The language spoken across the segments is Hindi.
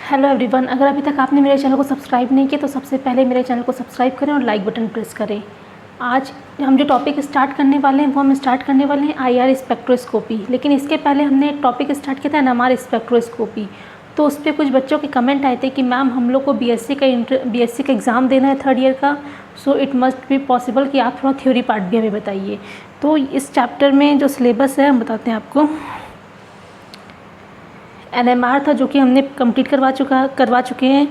हेलो एवरीवन, अगर अभी तक आपने मेरे चैनल को सब्सक्राइब नहीं किया तो सबसे पहले मेरे चैनल को सब्सक्राइब करें और लाइक बटन प्रेस करें। आज हम जो टॉपिक स्टार्ट करने वाले हैं वो हम स्टार्ट करने वाले हैं आईआर स्पेक्ट्रोस्कोपी। लेकिन इसके पहले हमने एक टॉपिक स्टार्ट किया था एनएमआर स्पेक्ट्रोस्कोपी। तो उस पर कुछ बच्चों के कमेंट आए थे कि मैम हम लोग को बीएससी का एग्ज़ाम देना है 3rd ईयर का, so it must be possible कि आप थोड़ा थ्योरी पार्ट भी हमें बताइए। तो इस चैप्टर में जो सिलेबस है हम बताते हैं आपको। एनएमआर था जो कि हमने कंप्लीट करवा चुके हैं।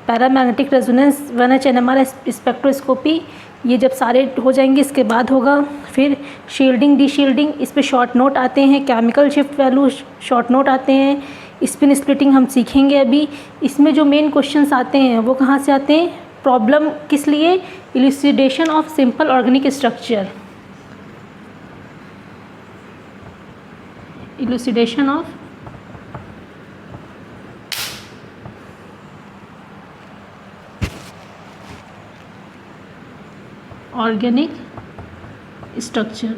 Paramagnetic resonance 1H NMR spectroscopy, ये जब सारे हो जाएंगे इसके बाद होगा। फिर शील्डिंग डी शील्डिंग, इस पे शॉर्ट नोट आते हैं। Chemical shift value short note आते हैं। स्पिन स्प्लिटिंग हम सीखेंगे अभी। इसमें जो मेन क्वेश्चंस आते हैं वो कहाँ से आते हैं? प्रॉब्लम किस लिए? Elucidation of simple organic structure, elucidation of organic structure.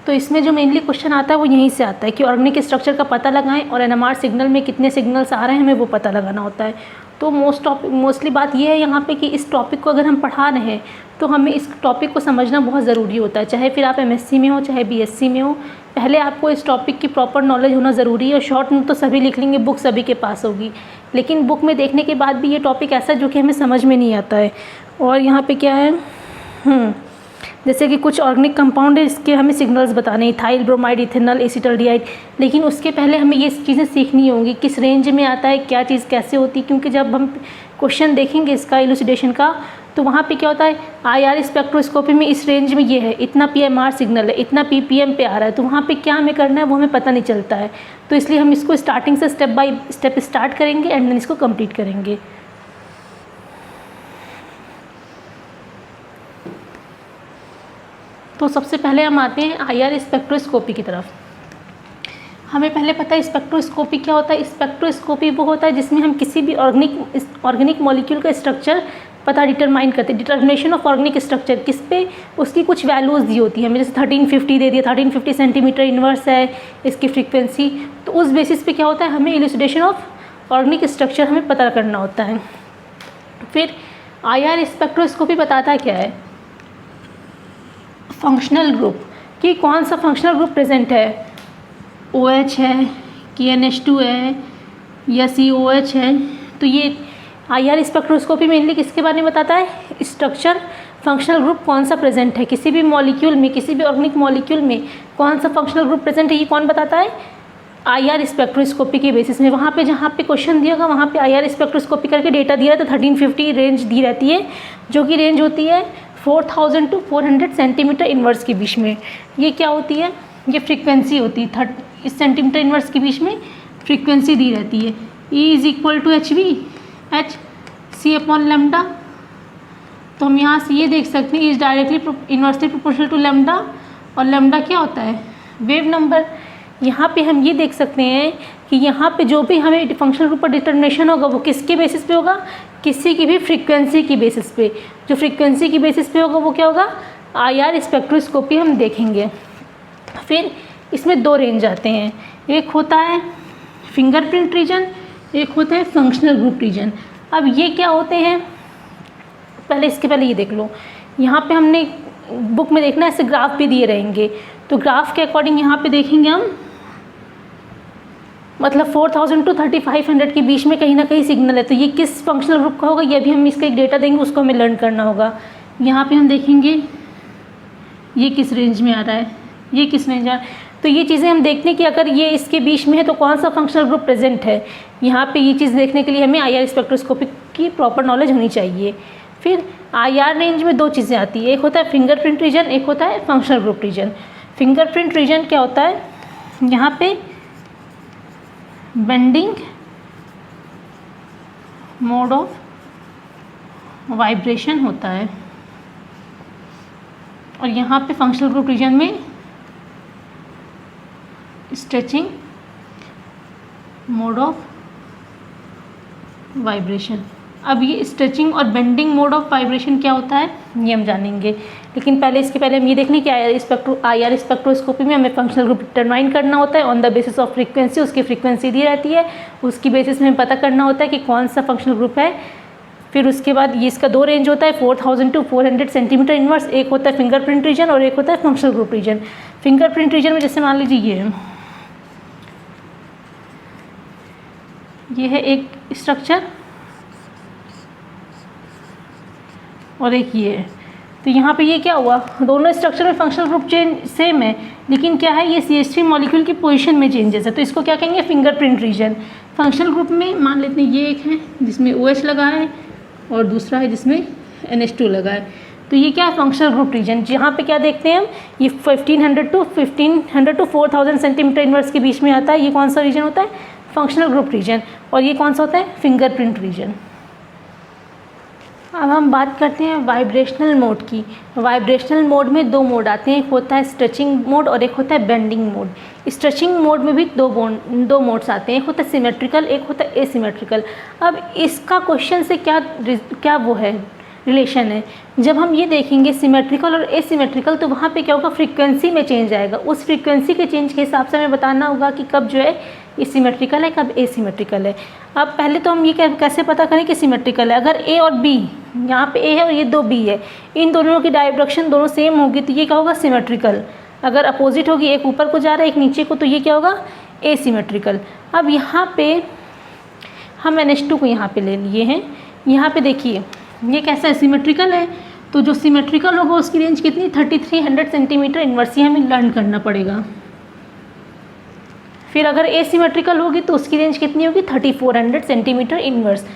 तो इसमें जो मेनली क्वेश्चन आता है वो यहीं से आता है कि ऑर्गेनिक स्ट्रक्चर का पता लगाएं और एनएमआर सिग्नल में कितने सिग्नल्स आ रहे हैं हमें वो पता लगाना होता है। तो मोस्टली बात ये है यहाँ पे कि इस टॉपिक को अगर हम पढ़ा रहे हैं तो हमें इस टॉपिक को समझना बहुत ज़रूरी होता है। चाहे फिर आप एमएससी में हो चाहे बीएससी में हो, पहले आपको इस टॉपिक की प्रॉपर नॉलेज होना ज़रूरी है। और शॉर्ट नोट तो सभी लिख लेंगे, बुक सभी के पास होगी, लेकिन बुक में देखने के बाद भी ये टॉपिक ऐसा जो कि हमें समझ में नहीं आता है। और यहाँ पे क्या है, जैसे कि कुछ ऑर्गेनिक कंपाउंड है, इसके हमें सिग्नल्स बताने, इथाइल ब्रोमाइड, इथेनॉल, एसिटल्डिहाइड। लेकिन उसके पहले हमें ये चीज़ें सीखनी होंगी, किस रेंज में आता है, क्या चीज़ कैसे होती है। क्योंकि जब हम क्वेश्चन देखेंगे इसका इलूसिडेशन का, तो वहाँ पे क्या होता है, आईआर स्पेक्ट्रोस्कोपी में इस रेंज में ये है, इतना पीएमआर सिग्नल है, इतना पीपीएम पे आ रहा है, तो वहाँ पे क्या हमें करना है वो हमें पता नहीं चलता है। तो इसलिए हम इसको स्टार्टिंग से स्टेप बाय स्टेप स्टार्ट करेंगे एंड देन इसको कंप्लीट करेंगे। तो सबसे पहले हम आते हैं आईआर स्पेक्ट्रोस्कोपी की तरफ। हमें पहले पता है स्पेक्ट्रोस्कोपी क्या होता है। स्पेक्ट्रोस्कोपी वो होता है जिसमें हम किसी भी ऑर्गेनिक मॉलिक्यूल का स्ट्रक्चर पता डिटरमाइन करते हैं। डिटर्मिनेशन ऑफ ऑर्गेनिक स्ट्रक्चर किस पे, उसकी कुछ वैल्यूज़ दी होती है। हमें जैसे 1350 दे दिया, 1350 सेंटीमीटर इनवर्स है इसकी फ्रीक्वेंसी, तो उस बेसिस पे क्या होता है, हमें इल्यूसिडेशन ऑफ ऑर्गेनिक स्ट्रक्चर हमें पता करना होता है। फिर आईआर स्पेक्ट्रोस्कोपी बताता है क्या है, फंक्शनल ग्रुप, कि कौन सा फंक्शनल ग्रुप प्रेजेंट है, OH है, KNH2 है या COH है। तो ये आईआर स्पेक्ट्रोस्कोपी मेनली किसके बारे में बताता है, स्ट्रक्चर फंक्शनल ग्रुप कौन सा प्रेजेंट है किसी भी मॉलिक्यूल में, किसी भी ऑर्गेनिक मॉलिक्यूल में कौन सा फंक्शनल ग्रुप प्रेजेंट है, ये कौन बताता है, आईआर स्पेक्ट्रोस्कोपी के बेसिस में। वहाँ पे जहाँ पे क्वेश्चन दिया होगा वहाँ पे आईआर स्पेक्ट्रोस्कोपी करके डेटा दिया रहता है। 1350 रेंज दी रहती है, जो कि रेंज होती है 4000 to 400 सेंटीमीटर इनवर्स के बीच में। ये क्या होती है, ये फ्रीक्वेंसी होती है। इस सेंटीमीटर इनवर्स के बीच में फ्रीक्वेंसी दी रहती है। E = hv, h c/λ। तो हम यहाँ से ये देख सकते हैं, is directly inversely proportional to lambda, और लैम्डा क्या होता है, वेव नंबर। यहाँ पे हम ये देख सकते हैं कि यहाँ पे जो भी हमें फंक्शनल ग्रुप पर डिटर्मिनेशन होगा वो किसके बेसिस पे होगा, किसी की भी फ्रीक्वेंसी की बेसिस पे। जो फ्रीक्वेंसी की बेसिस पे होगा वो क्या होगा, आईआर स्पेक्ट्रोस्कोपी हम देखेंगे। फिर इसमें 2 रेंज आते हैं, एक होता है फिंगरप्रिंट रीजन, एक होता है फंक्शनल ग्रुप रीजन। अब ये क्या होते हैं, पहले इसके पहले ये देख लो। यहाँ पे हमने बुक में देखना ऐसे ग्राफ भी दिए रहेंगे, तो ग्राफ के अकॉर्डिंग यहाँ पे देखेंगे हम, मतलब 4000 to 3500 के बीच में कहीं ना कहीं सिग्नल है। तो ये किस फंक्शनल ग्रुप का होगा, ये भी हम इसका एक डेटा देंगे, उसको हमें लर्न करना होगा। यहाँ पे हम देखेंगे ये किस रेंज में आ रहा है, ये किस रेंज आ रहा है। तो ये चीज़ें हम देखने की, अगर ये इसके बीच में है तो कौन सा फंक्शनल ग्रुप प्रेजेंट है। यहाँ पे ये चीज़ देखने के लिए हमें आईआर स्पेक्ट्रोस्कोपी की प्रॉपर नॉलेज होनी चाहिए। फिर आईआर रेंज में 2 चीज़ें आती है, एक होता है फिंगरप्रिंट रीजन, एक होता है functional group region. Fingerprint region क्या होता है, यहाँ पे बेंडिंग मोड ऑफ वाइब्रेशन होता है, और यहाँ पे फंक्शनल ग्रुप रीजन में स्ट्रेचिंग मोड ऑफ वाइब्रेशन। अब ये स्ट्रेचिंग और बेंडिंग मोड ऑफ वाइब्रेशन क्या होता है ये हम जानेंगे, लेकिन इसके पहले हम ये देख लें कि IR स्पेक्ट्रोस्कोपी में हमें फंक्शनल ग्रुप डिटरमाइन करना होता है on the basis of frequency. उसकी फ्रीक्वेंसी दी रहती है, उसकी बेसिस में हमें पता करना होता है कि कौन सा फंक्शनल ग्रुप है। फिर उसके बाद ये इसका 2 रेंज होता है 4000 to 400 सेंटीमीटर इनवर्स। एक होता है फिंगरप्रिंट रीजन और एक होता है functional group region. Fingerprint region में जैसे मान लीजिए ये है एक स्ट्रक्चर और एक ये है, तो यहाँ पे ये क्या हुआ, दोनों स्ट्रक्चर में फंक्शनल ग्रुप चेंज सेम है, लेकिन क्या है ये CH3 मॉलिक्यूल की पोजीशन में चेंजेस है, तो इसको क्या कहेंगे, फिंगरप्रिंट रीजन। फंक्शनल ग्रुप में मान लेते हैं ये एक है जिसमें OH लगा है और दूसरा है जिसमें NH2 लगा है, तो ये क्या है फंक्शनल ग्रुप रीजन। जहाँ पे क्या देखते हैं हम, ये 1500 to 4000 सेंटीमीटर इनवर्स के बीच में आता है। ये कौन सा रीजन होता है, फंक्शनल ग्रुप रीजन। और ये कौन सा होता है, फिंगरप्रिंट रीजन। अब हम बात करते हैं वाइब्रेशनल मोड की। वाइब्रेशनल मोड में 2 मोड आते हैं, एक होता है स्ट्रेचिंग मोड और एक होता है बेंडिंग मोड। स्ट्रेचिंग मोड में भी दो मोड्स आते हैं, एक होता है सिमेट्रिकल, एक होता है एसिमेट्रिकल। अब इसका क्वेश्चन से क्या वो है, रिलेशन है। जब हम ये देखेंगे सिमेट्रिकल और एसिमेट्रिकल, तो वहाँ पे क्या होगा, फ्रीक्वेंसी में चेंज आएगा। उस फ्रीक्वेंसी के चेंज के हिसाब से हमें बताना होगा कि कब जो है ये सिमेट्रिकल है, कब एसिमेट्रिकल है। अब पहले तो हम ये कैसे पता करें कि सिमेट्रिकल है। अगर A और B, यहाँ पे A है और ये 2 B है, इन दोनों की डायरेक्शन दोनों सेम होगी तो ये क्या होगा, सिमेट्रिकल। अगर अपोजिट होगी, एक ऊपर को जा रहा है एक नीचे को, तो ये क्या होगा, एसिमेट्रिकल। अब यहाँ पे हम NH2 को यहाँ पे ले लिए हैं, यहाँ पे देखिए ये कैसा है, सिमेट्रिकल है, तो जो सिमेट्रिकल होगा उसकी रेंज कितनी, 3300 सेंटीमीटर इनवर्स। ये हमें लर्न करना पड़ेगा। फिर अगर एसिमेट्रिकल होगी तो उसकी रेंज कितनी होगी, 3400 centimetre inverse.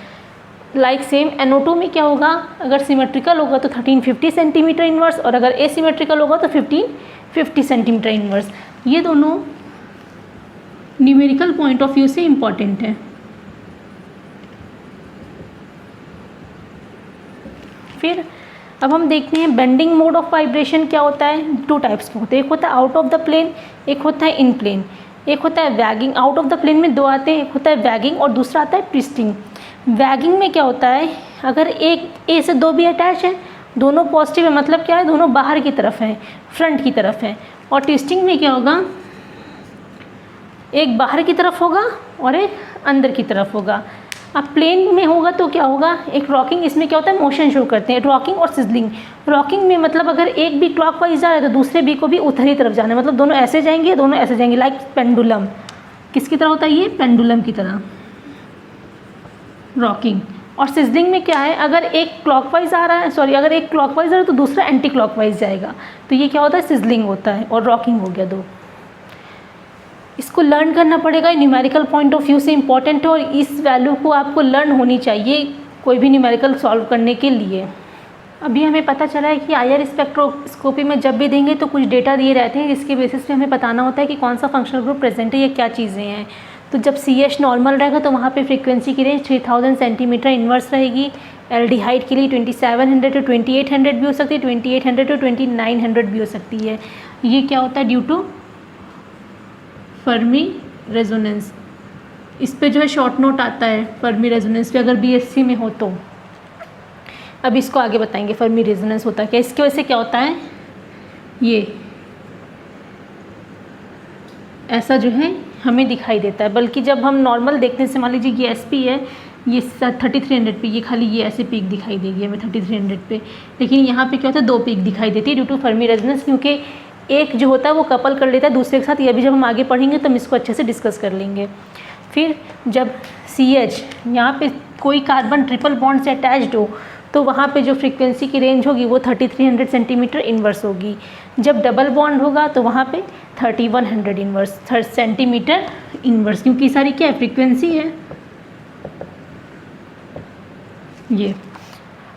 Like same NO2 में क्या होगा, अगर सिमेट्रिकल होगा तो 1350 सेंटीमीटर इनवर्स और अगर एसिमेट्रिकल होगा तो 1550 सेंटीमीटर इनवर्स। ये दोनों न्यूमेरिकल पॉइंट ऑफ व्यू से इम्पॉर्टेंट है। फिर अब हम देखते हैं बेंडिंग मोड ऑफ वाइब्रेशन क्या होता है। 2 टाइप्स के होते हैं, एक होता है आउट ऑफ द प्लेन, एक होता है इन प्लेन। एक होता है वैगिंग। आउट ऑफ द प्लेन में 2 आते हैं, एक होता है वैगिंग और दूसरा आता है ट्विस्टिंग। वैगिंग में क्या होता है, अगर एक A से 2 भी अटैच है, दोनों पॉजिटिव है, मतलब क्या है, दोनों बाहर की तरफ हैं, फ्रंट की तरफ है। और ट्विस्टिंग में क्या होगा, एक बाहर की तरफ होगा और एक अंदर की तरफ होगा। अब प्लेन में होगा तो क्या होगा, एक रॉकिंग, इसमें क्या होता है, मोशन शो करते हैं, रॉकिंग और सिजलिंग। रॉकिंग में मतलब अगर एक भी क्लॉकवाइज जा रहा है तो दूसरे बी को भी उधर ही तरफ जाना है, मतलब दोनों ऐसे जाएंगे, दोनों ऐसे जाएंगे, लाइक पेंडुलम। किसकी तरह होता है ये, पेंडुलम की तरह रॉकिंग। और सिजलिंग में क्या है, अगर एक क्लॉकवाइज आ रहा है, अगर एक क्लॉकवाइज आ रहा है तो दूसरा एंटी क्लॉकवाइज जाएगा, तो ये क्या होता है, सिजलिंग होता है। और रॉकिंग हो गया 2। इसको लर्न करना पड़ेगा, न्यूमेरिकल पॉइंट ऑफ व्यू से इंपॉर्टेंट है और इस वैल्यू को आपको लर्न होनी चाहिए कोई भी न्यूमेरिकल सॉल्व करने के लिए। अभी हमें पता चला है कि IR स्पेक्ट्रोस्कोपी में जब भी देंगे तो कुछ डेटा दिए रहते हैं जिसके बेसिस पे हमें बताना होता है कि कौन सा फंक्शनल ग्रुप प्रेजेंट है या क्या चीज़ें हैं। तो जब CH नॉर्मल रहेगा तो वहाँ पे फ्रीक्वेंसी की रेंज 3000 सेंटीमीटर इनवर्स रहेगी। एल्डिहाइड के लिए 2700 to 2800 भी हो सकती है, 2800 to 2900 भी हो सकती है। ये क्या होता है, ड्यू टू फर्मी रेजोनेंस। इस पे जो है शॉर्ट नोट आता है फर्मी रेजोनेंस पे, अगर BSc में हो तो। अब इसको आगे बताएंगे फर्मी रेजोनेंस होता है क्या। इसकी वजह से क्या होता है, ये ऐसा जो है हमें दिखाई देता है, बल्कि जब हम नॉर्मल देखते हैं, जैसे मान लीजिए ये SP है, ये 3300 पे, ये खाली ये ऐसे पीक दिखाई देगी हमें 3300 पे, लेकिन यहाँ पे क्या होता है 2 पीक दिखाई देती है ड्यू टू फर्मी रेजोनेंस, क्योंकि एक जो होता है वो कपल कर लेता है दूसरे के साथ। ये भी जब हम आगे पढ़ेंगे तो हम इसको अच्छे से डिस्कस कर लेंगे। फिर जब CH यहाँ पे कोई कार्बन ट्रिपल बॉन्ड से अटैच्ड हो तो वहाँ पे जो फ्रीक्वेंसी की रेंज होगी वो 3300 सेंटीमीटर इनवर्स होगी। जब डबल बॉन्ड होगा तो वहाँ पे 3100 इनवर्स सेंटीमीटर इनवर्स, क्योंकि सारी क्या है, फ्रीक्वेंसी है ये।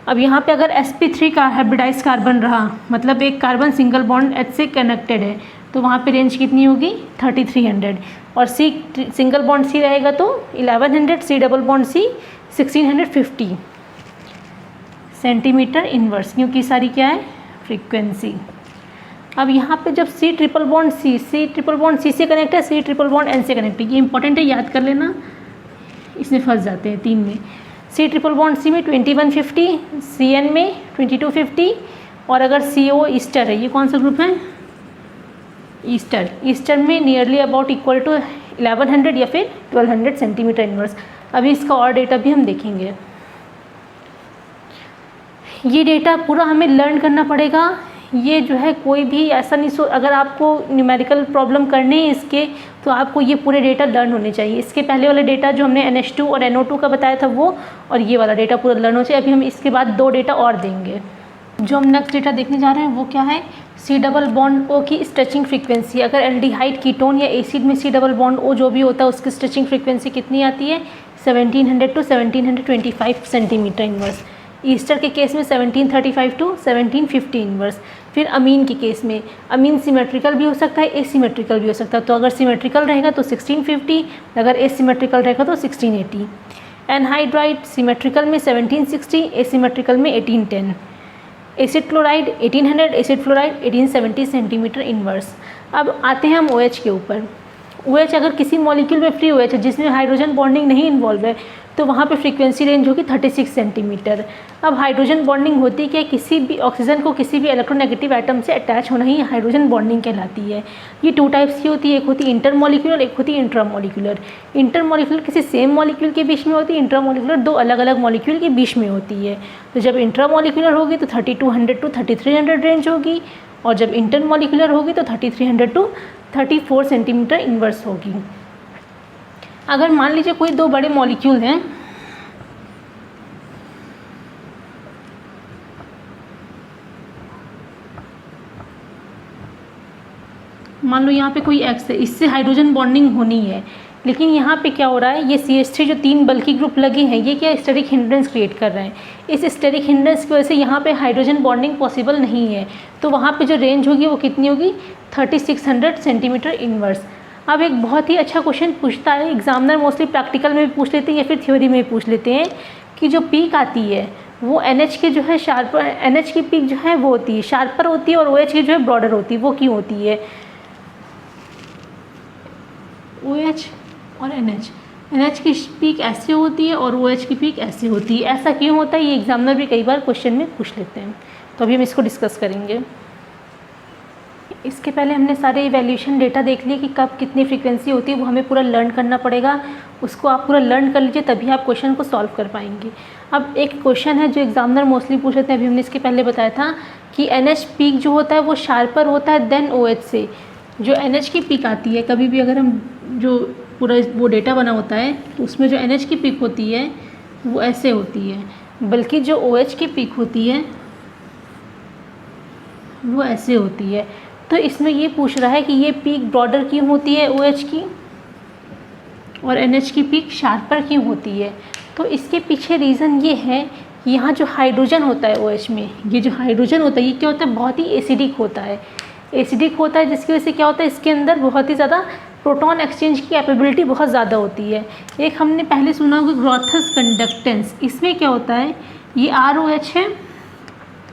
अब यहाँ पे अगर sp3 का हाइब्रिडाइज कार्बन रहा, मतलब एक कार्बन सिंगल बॉन्ड H से कनेक्टेड है, तो वहाँ पे रेंज कितनी होगी, 3300। और C सिंगल बॉन्ड C रहेगा तो 1100, C double bond C 1650 centimetre inverse, क्योंकि सारी क्या है, फ्रीक्वेंसी। अब यहाँ पे जब C ट्रिपल बॉन्ड C से कनेक्ट है, C ट्रिपल बॉन्ड N से कनेक्ट है, ये इंपॉर्टेंट है, याद कर लेना, इसमें फंस जाते हैं 3 में। C ट्रिपल बॉन्ड C में 2150, CN में 2250 और अगर CO ईस्टर है, ये कौन सा ग्रुप है? ईस्टर। ईस्टर में नियरली अबाउट इक्वल टू 1100 या फिर 1200 सेंटीमीटर इनवर्स। अभी इसका और डेटा भी हम देखेंगे। ये डेटा पूरा हमें लर्न करना पड़ेगा। ये जो है कोई भी ऐसा नहीं अगर आपको न्यूमेरिकल प्रॉब्लम करने हैं इसके, तो आपको ये पूरे डेटा लर्न होने चाहिए। इसके पहले वाला डेटा जो हमने NH2 और NO2 का बताया था वो, और ये वाला डेटा पूरा लर्न होना चाहिए। अभी हम इसके बाद 2 डेटा और देंगे। जो हम नेक्स्ट डेटा देखने जा रहे हैं वो क्या है? C डबल बॉन्ड O की स्ट्रेचिंग फ्रीक्वेंसी। अगर एल्डिहाइड, कीटोन या एसिड में C डबल बॉन्ड O जो भी होता है उसकी स्ट्रेचिंग फ्रीक्वेंसी कितनी आती है? 1700 टू 1725 सेंटीमीटर इनवर्स। ईस्टर के केस में 1735 टू 1750 इनवर्स। फिर अमीन के केस में, अमीन सिमेट्रिकल भी हो सकता है, एसिमेट्रिकल भी हो सकता है। तो अगर सिमेट्रिकल रहेगा तो 1650, अगर एसिमेट्रिकल रहेगा तो 1680। एनहाइड्राइड सिमेट्रिकल में 1760, एसिमेट्रिकल में 1810। Acid chloride 1800, acid fluoride 1870 centimetre inverse. अब आते हैं हम OH के ऊपर। OH अगर किसी मॉलिक्यूल में फ्री OH है जिसमें हाइड्रोजन बॉन्डिंग नहीं इन्वॉल्व है तो वहाँ पे फ्रीक्वेंसी रेंज होगी 36 सेंटीमीटर। अब हाइड्रोजन बॉन्डिंग होती क्या? किसी भी ऑक्सीजन को किसी भी इलेक्ट्रोनेगेटिव एटम से अटैच होना ही हाइड्रोजन बॉन्डिंग कहलाती है। ये 2 टाइप्स की होती है, एक होती है इंटरमॉलिक्यूलर, एक होती है इंट्रामॉलिक्यूलर। इंटरमॉलिक्यूलर किसी सेम मॉलिक्यूल के बीच में होती है, इंट्रामॉलिक्यूलर 2 अलग अलग मॉलिक्यूल के बीच में होती है। तो जब इंट्रामॉलिक्यूलर होगी तो 3200 टू 3300 रेंज होगी, और जब इंटरमॉलिक्यूलर होगी तो 3300 टू 34 सेंटीमीटर इनवर्स होगी। अगर मान लीजिए कोई 2 बड़े मॉलिक्यूल हैं, मान लो यहाँ पे कोई X है, इससे हाइड्रोजन बॉन्डिंग होनी है, लेकिन यहाँ पे क्या हो रहा है? ये CH3 जो 3 बल्कि ग्रुप लगे हैं ये क्या स्टेरिक हिंड्रेंस क्रिएट कर रहे हैं। इस स्टेरिक हिंड्रेंस की वजह से यहाँ पे हाइड्रोजन बॉन्डिंग पॉसिबल नहीं है। तो वहाँ पे जो रेंज होगी वो कितनी होगी? 3600 सेंटीमीटर इनवर्स। अब एक बहुत ही अच्छा क्वेश्चन पूछता है एग्जामिनर, मोस्टली प्रैक्टिकल में भी पूछ लेते हैं या फिर थ्योरी में भी पूछ लेते हैं, कि जो पीक आती है वो NH के जो है शार्पर, NH की पीक जो है वो होती है शार्पर होती है, और OH की जो है ब्रॉडर होती है। वो क्यों होती है? OH और NH की पीक ऐसे होती है और OH की पीक ऐसे होती है। ऐसा क्यों होता है? ये एग्जामिनर भी कई बार क्वेश्चन में पूछ लेते हैं। तो अभी हम इसको डिस्कस करेंगे। इसके पहले हमने सारे इवैल्यूएशन डेटा देख लिए कि कब कितनी फ्रीक्वेंसी होती है, वो हमें पूरा लर्न करना पड़ेगा। उसको आप पूरा लर्न कर लीजिए तभी आप क्वेश्चन को सॉल्व कर पाएंगे। अब एक क्वेश्चन है जो एग्जामिनर मोस्टली पूछ लेते हैं, अभी हमने इसके पहले बताया था कि NH पीक जो होता है वो शार्पर होता है देन OH से। जो NH की पीक आती है, कभी भी अगर हम जो पूरा वो डेटा बना होता है तो उसमें जो NH की पीक होती है वो ऐसे होती है, बल्कि जो OH की पीक होती है वो ऐसे होती है। तो इसमें ये पूछ रहा है कि ये पीक ब्रॉडर क्यों होती है OH की, और NH की पीक शार्पर क्यों होती है। तो इसके पीछे रीज़न ये है कि यहाँ जो हाइड्रोजन होता है OH में, ये जो हाइड्रोजन होता है ये क्या होता है? बहुत ही एसिडिक होता है। एसिडिक होता है जिसकी वजह से क्या होता है? इसके अंदर बहुत ही ज़्यादा प्रोटॉन एक्सचेंज की कैपेबिलिटी बहुत ज़्यादा होती है। एक हमने पहले सुना होगा ग्रोथस कंडक्टेंस, इसमें क्या होता है? ये ROH है,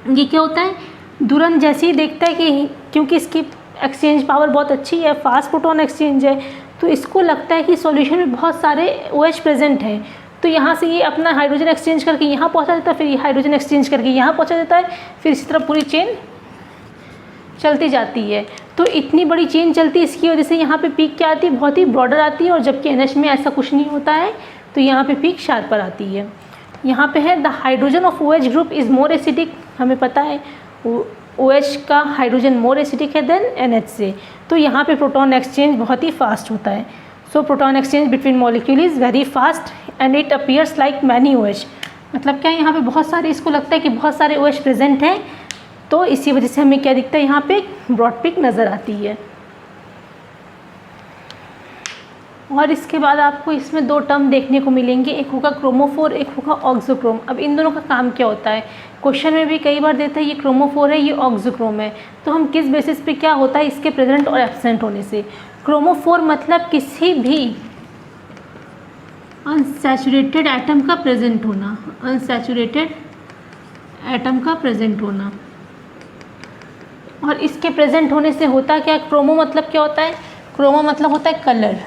ये क्या होता है? तुरंत जैसे ही देखता है कि क्योंकि इसकी एक्सचेंज पावर बहुत अच्छी है, फास्ट प्रोटॉन एक्सचेंज है, तो इसको लगता है कि सॉल्यूशन में बहुत सारे OH प्रेजेंट हैं, तो यहाँ से ये अपना हाइड्रोजन एक्सचेंज करके यहाँ पहुँचा देता है, फिर ये हाइड्रोजन एक्सचेंज करके यहाँ पहुँचा देता है, फिर इसी तरह पूरी चेन चलती जाती है। तो इतनी बड़ी चेन चलती है, इसकी वजह से यहाँ पे पीक क्या आती है? बहुत ही ब्रॉडर आती है, और जबकि NH में ऐसा कुछ नहीं होता है, तो यहाँ पे पीक शार्पर आती है। यहाँ पे है the hydrogen of OH group is more acidic, हमें पता है OH का हाइड्रोजन मोर एसिडिक है देन NH से, तो यहाँ पे प्रोटॉन एक्सचेंज बहुत ही फास्ट होता है। So proton exchange between molecule is very fast and it appears like many OH। मतलब क्या है? यहाँ पे बहुत सारे, इसको लगता है कि बहुत सारे OH प्रेजेंट हैं, तो इसी वजह से हमें क्या दिखता है? यहाँ पे ब्रॉड पीक नज़र आती है। और इसके बाद आपको इसमें 2 टर्म देखने को मिलेंगे, एक होगा क्रोमोफोर, एक होगा ऑक्सोक्रोम। अब इन दोनों का काम क्या होता है? क्वेश्चन में भी कई बार देता है ये क्रोमोफोर है, ये ऑक्सोक्रोम है, तो हम किस बेसिस पे क्या होता है इसके प्रेजेंट और एब्सेंट होने से। क्रोमोफोर मतलब किसी भी अनसैचुरेटेड एटम का प्रेजेंट होना, अनसैचुरेटेड एटम का प्रेजेंट होना। और इसके प्रेजेंट होने से होता क्या? क्रोमो मतलब क्या होता है? क्रोमो मतलब होता है कलर,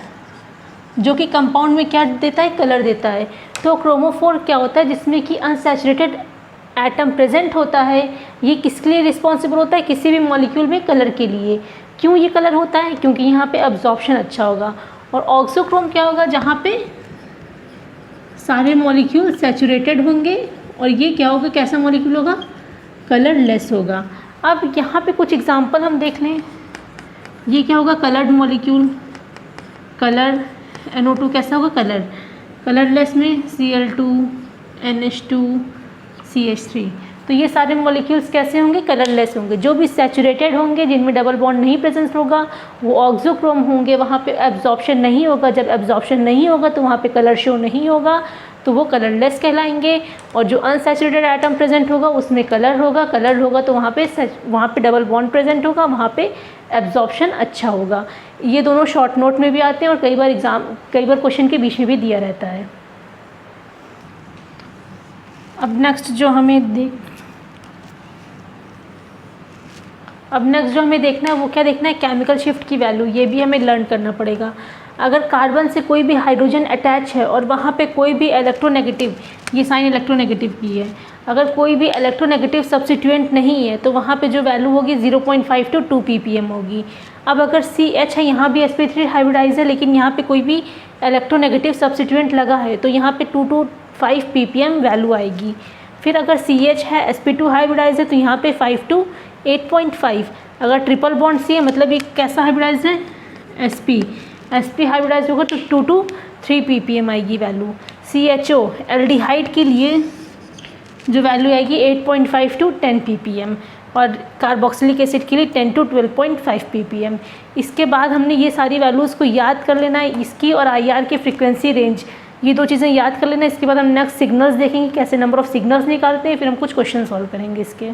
जो कि कंपाउंड में क्या देता है? कलर देता है। तो क्रोमोफोर क्या होता है? जिसमें कि अनसैचुरेटेड एटम प्रेजेंट होता है ये किसके लिए रिस्पॉन्सिबल होता है, किसी भी मॉलिक्यूल में कलर के लिए। क्यों ये कलर होता है, क्योंकि यहाँ पे अब्जॉर्प्शन अच्छा होगा। और ऑक्सोक्रोम क्या होगा, जहाँ पे सारे मॉलिक्यूल सैचुरेटेड होंगे, और ये क्या होगा, कैसा मॉलिक्यूल होगा, कलरलेस होगा। अब यहाँ पे कुछ एग्जांपल हम देख लें। ये क्या होगा, कलर्ड मॉलिक्यूल, कलर NO2 कैसा होगा, कलरलेस में Cl2 NH2 CH3। तो ये सारे मॉलिक्यूल्स कैसे होंगे, कलरलेस होंगे। जो भी सैचुरेटेड होंगे, जिनमें डबल बॉन्ड नहीं प्रेजेंट होगा, वो ऑक्सोक्रोम होंगे, वहाँ पे एब्जॉर्प्शन नहीं होगा। जब एब्जॉर्प्शन नहीं होगा तो वहाँ पे कलर शो नहीं होगा, तो वो कलरलेस कहलाएंगे। और जो अनसैचुरेटेड एटम प्रेजेंट होगा उसमें कलर होगा तो वहाँ पे डबल बॉन्ड प्रेजेंट होगा, वहाँ पे एब्जॉर्प्शन अच्छा होगा। ये दोनों शॉर्ट नोट में भी आते हैं और कई बार क्वेश्चन के बीच में भी दिया रहता है। अब नेक्स्ट जो हमें देखना है वो क्या देखना है, केमिकल शिफ्ट की वैल्यू। ये भी हमें लर्न करना पड़ेगा। अगर कार्बन से कोई भी हाइड्रोजन अटैच है और वहाँ पे कोई भी इलेक्ट्रोनेगेटिव, ये साइन इलेक्ट्रोनेगेटिव की है, अगर कोई भी इलेक्ट्रोनेगेटिव सब्स्टिट्यूएंट नहीं है तो वहाँ पे जो वैल्यू होगी 0.5 to 2 ppm होगी। अब अगर CH है, यहाँ भी sp3 हाइब्रिडाइज है, लेकिन यहाँ पे कोई भी इलेक्ट्रोनेगेटिव सब्स्टिट्यूएंट लगा है तो यहाँ पे 2 to 5 ppm वैल्यू आएगी। फिर अगर CH है, sp2 हाइब्रिडाइज है, तो यहाँ पे 5 to 8.5। अगर ट्रिपल बॉन्ड C है, मतलब ये कैसा हाइब्रिडाइज है, sp हाइब्रिडाइज होगा तो 2 to 3 ppm आएगी वैल्यू। CHO एल्डिहाइड के लिए जो वैल्यू आएगी 8.5 to 10 ppm, और कार्बोक्सिलिक एसिड के लिए 10 to 12.5 ppm। इसके बाद हमने ये सारी वैल्यूज़ को याद कर लेना है, इसकी और IR की फ्रिक्वेंसी रेंज, ये दो चीज़ें याद कर लेना। इसके बाद हम नेक्स्ट सिग्नल्स देखेंगे, कैसे नंबर ऑफ़ सिग्नल्स निकालते हैं, फिर हम कुछ क्वेश्चन सॉल्व करेंगे इसके।